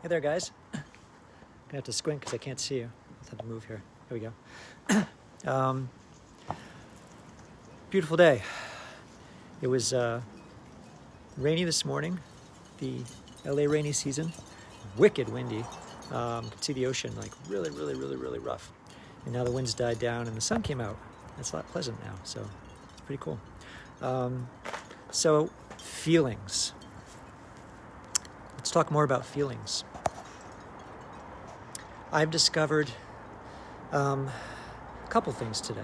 Hey there, guys. I'm gonna have to squint because I can't see you. I'll have to move here. There we go. Beautiful day. It was rainy this morning, the LA rainy season. Wicked windy. Could see the ocean like really rough. And now the winds died down and the sun came out. It's a lot pleasant now, so it's pretty cool. So feelings. Let's talk more about feelings. I've discovered a couple things today.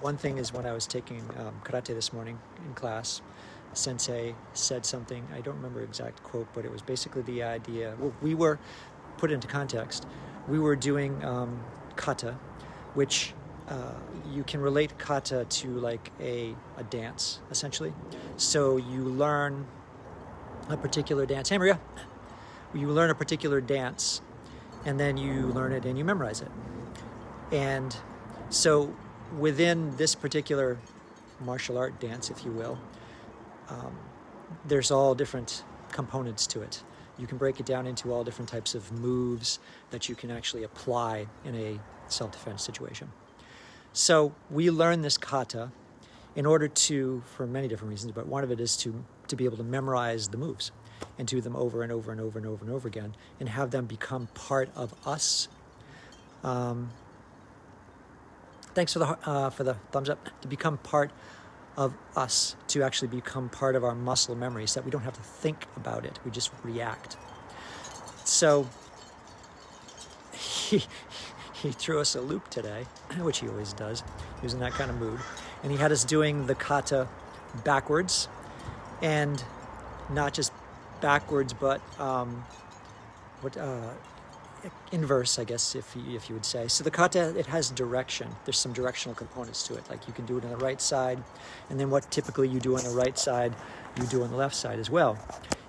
One thing is when I was taking karate this morning in class, sensei said something, I don't remember exact quote, but it was basically the idea, well, we were, put into context, we were doing Kata, which you can relate Kata to like a dance, essentially. So you learn a particular dance. Hey, Maria. You learn a particular dance, and then you learn it and you memorize it. And so within this particular martial art dance, if you will, there's all different components to it. You can break it down into all different types of moves that you can actually apply in a self-defense situation. So we learn this kata in order to, for many different reasons, but one of it is to be able to memorize the moves and do them over and over and over and over and over again and have them become part of us. Thanks for the thumbs up. To become part of us, to actually become part of our muscle memory so that we don't have to think about it. We just react. So he threw us a loop today, which he always does. He was in that kind of mood. And he had us doing the kata backwards, and not just backwards, but inverse, I guess, if you would say. So the kata, it has direction. There's some directional components to it. Like you can do it on the right side, and then what typically you do on the right side, you do on the left side as well.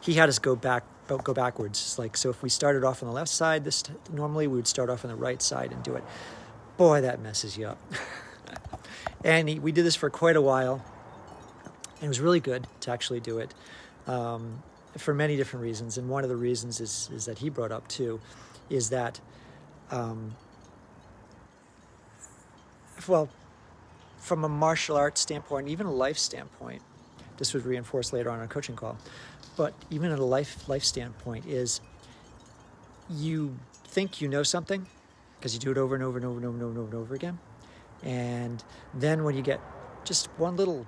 He had us go backwards. It's like, so if we started off on the left side, normally we would start off on the right side and do it. Boy, that messes you up. And we did this for quite a while, and it was really good to actually do it for many different reasons. And one of the reasons is that he brought up too, is that, well, from a martial arts standpoint, even a life standpoint, this was reinforced later on in a coaching call, but even at a life standpoint is you think you know something because you do it over and over and over and over and over and over again. And then when you get just one little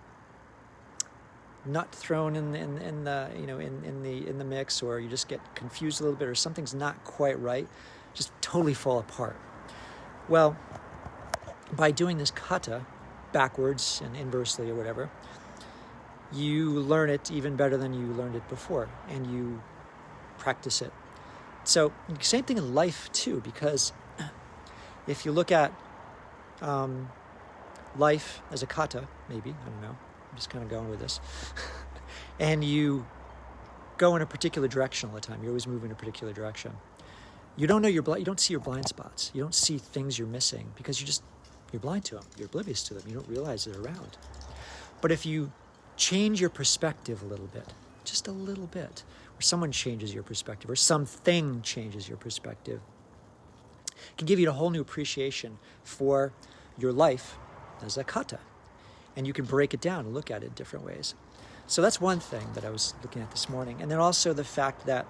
nut thrown in the mix, or you just get confused a little bit, or something's not quite right, just totally fall apart. Well, by doing this kata backwards and inversely or whatever, you learn it even better than you learned it before, and you practice it. So same thing in life too, because if you look at life as a kata, maybe, I don't know, I'm just kind of going with this, and you go in a particular direction all the time, you always move in a particular direction. You don't know you don't see your blind spots. You don't see things you're missing because you're blind to them. You're oblivious to them. You don't realize they're around. But if you change your perspective a little bit, just a little bit, or someone changes your perspective, or something changes your perspective, it can give you a whole new appreciation for your life as a kata. And you can break it down and look at it in different ways. So that's one thing that I was looking at this morning. And then also the fact that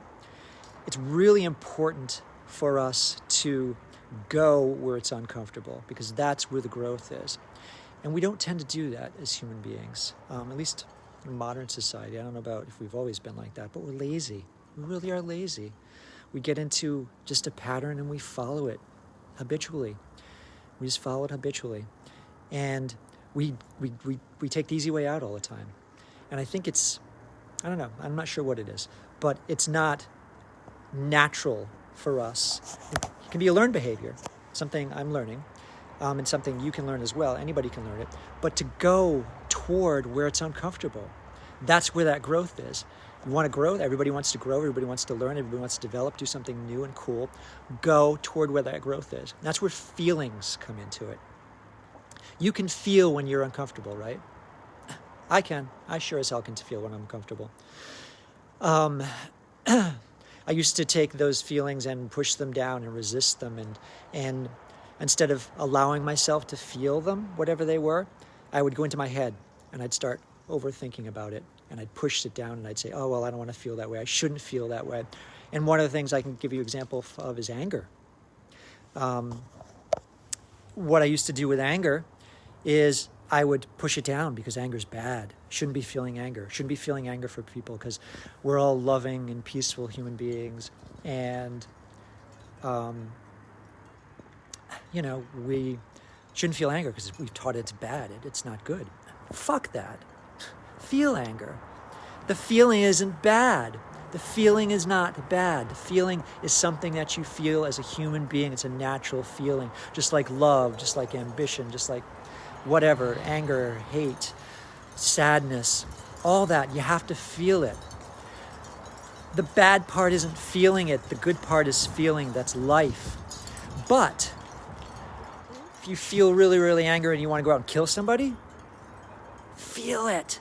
it's really important for us to go where it's uncomfortable, because that's where the growth is. And we don't tend to do that as human beings, at least in modern society. I don't know about if we've always been like that, but we're lazy. We really are lazy. We get into just a pattern and we follow it habitually. We just follow it habitually. And we take the easy way out all the time. And I think I don't know, I'm not sure what it is, but it's not natural for us. It can be a learned behavior, something I'm learning, and something you can learn as well. Anybody can learn it. But to go toward where it's uncomfortable, that's where that growth is. You want to grow, everybody wants to grow, everybody wants to learn, everybody wants to develop, do something new and cool. Go toward where that growth is. That's where feelings come into it. You can feel when you're uncomfortable, right? I can. I sure as hell can feel when I'm uncomfortable. I used to take those feelings and push them down and resist them, and instead of allowing myself to feel them, whatever they were, I would go into my head and I'd start overthinking about it, and I'd push it down and I'd say, oh, well, I don't want to feel that way. I shouldn't feel that way. And one of the things I can give you an example of is anger. What I used to do with anger is I would push it down because anger is bad. Shouldn't be feeling anger. Shouldn't be feeling anger for people because we're all loving and peaceful human beings. And, we shouldn't feel anger because we've taught it's bad. It's not good. Fuck that. Feel anger. The feeling isn't bad. The feeling is not bad. The feeling is something that you feel as a human being. It's a natural feeling, just like love, just like ambition, just like whatever, anger, hate, sadness, all that. You have to feel it. The bad part isn't feeling it. The good part is feeling. That's life. But if you feel really, really angry and you want to go out and kill somebody, feel it.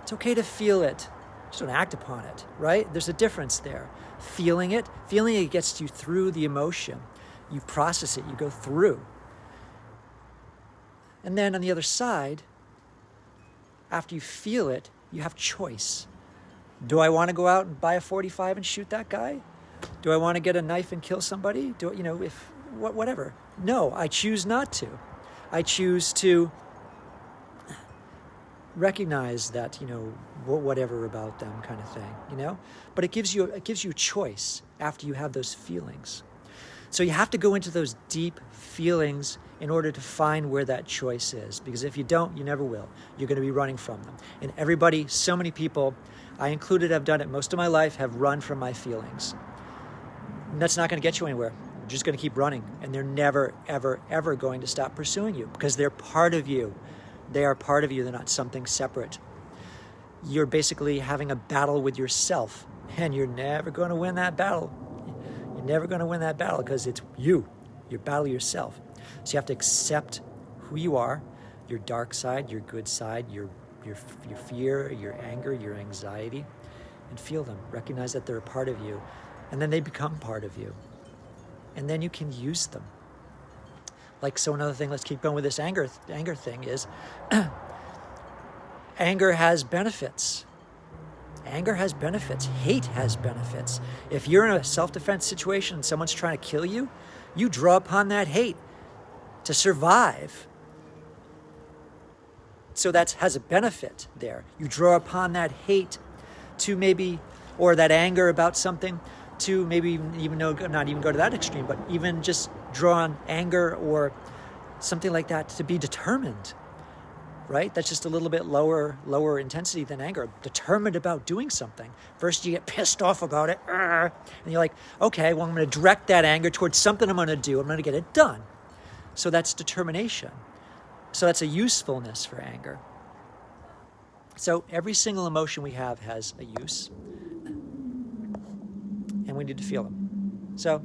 It's okay to feel it. Just don't act upon it, right? There's a difference there. Feeling it gets you through the emotion. You process it, you go through. And then on the other side, after you feel it, you have choice. Do I want to go out and buy a .45 and shoot that guy? Do I want to get a knife and kill somebody? Whatever. No, I choose not to. I choose to recognize that, whatever about them kind of thing, But it gives you a choice after you have those feelings. So you have to go into those deep feelings in order to find where that choice is. Because if you don't, you never will. You're going to be running from them. And everybody, so many people, I included, have done it most of my life, have run from my feelings. And that's not going to get you anywhere. You're just going to keep running. And they're never, ever, ever going to stop pursuing you because they're part of you. They are part of you. They're not something separate. You're basically having a battle with yourself, and you're never going to win that battle. You're never going to win that battle because it's you. You battle yourself. So you have to accept who you are, your dark side, your good side, your fear, your anger, your anxiety, and feel them. Recognize that they're a part of you, and then they become part of you. And then you can use them. So another thing, let's keep going with this anger thing is, anger has benefits. Anger has benefits. Hate has benefits. If you're in a self-defense situation and someone's trying to kill you, you draw upon that hate to survive. So that has a benefit there. You draw upon that hate to maybe, or that anger about something, to maybe not even go to that extreme, but even just draw on anger or something like that to be determined, right? That's just a little bit lower intensity than anger. Determined about doing something. First you get pissed off about it, and you're like, okay, well, I'm going to direct that anger towards something I'm going to do. I'm going to get it done. So that's determination. So that's a usefulness for anger. So every single emotion we have has a use, and we need to feel them. So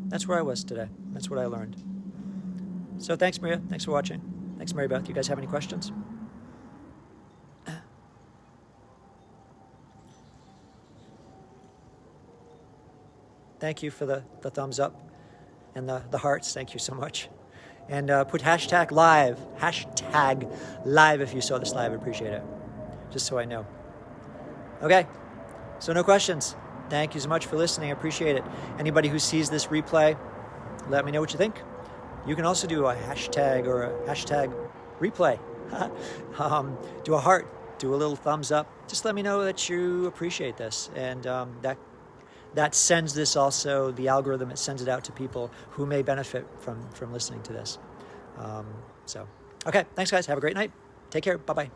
that's where I was today. That's what I learned. So thanks, Maria. Thanks for watching. Thanks, Mary Beth. You guys have any questions? Thank you for the thumbs up and the hearts. Thank you so much. And put hashtag live if you saw this live. I appreciate it. Just so I know. Okay. So no questions. Thank you so much for listening. I appreciate it. Anybody who sees this replay, let me know what you think. You can also do a hashtag or a hashtag replay. Do a heart, do a little thumbs up. Just let me know that you appreciate this. And that sends this also, the algorithm, it sends it out to people who may benefit from listening to this. Okay, thanks guys. Have a great night. Take care. Bye-bye.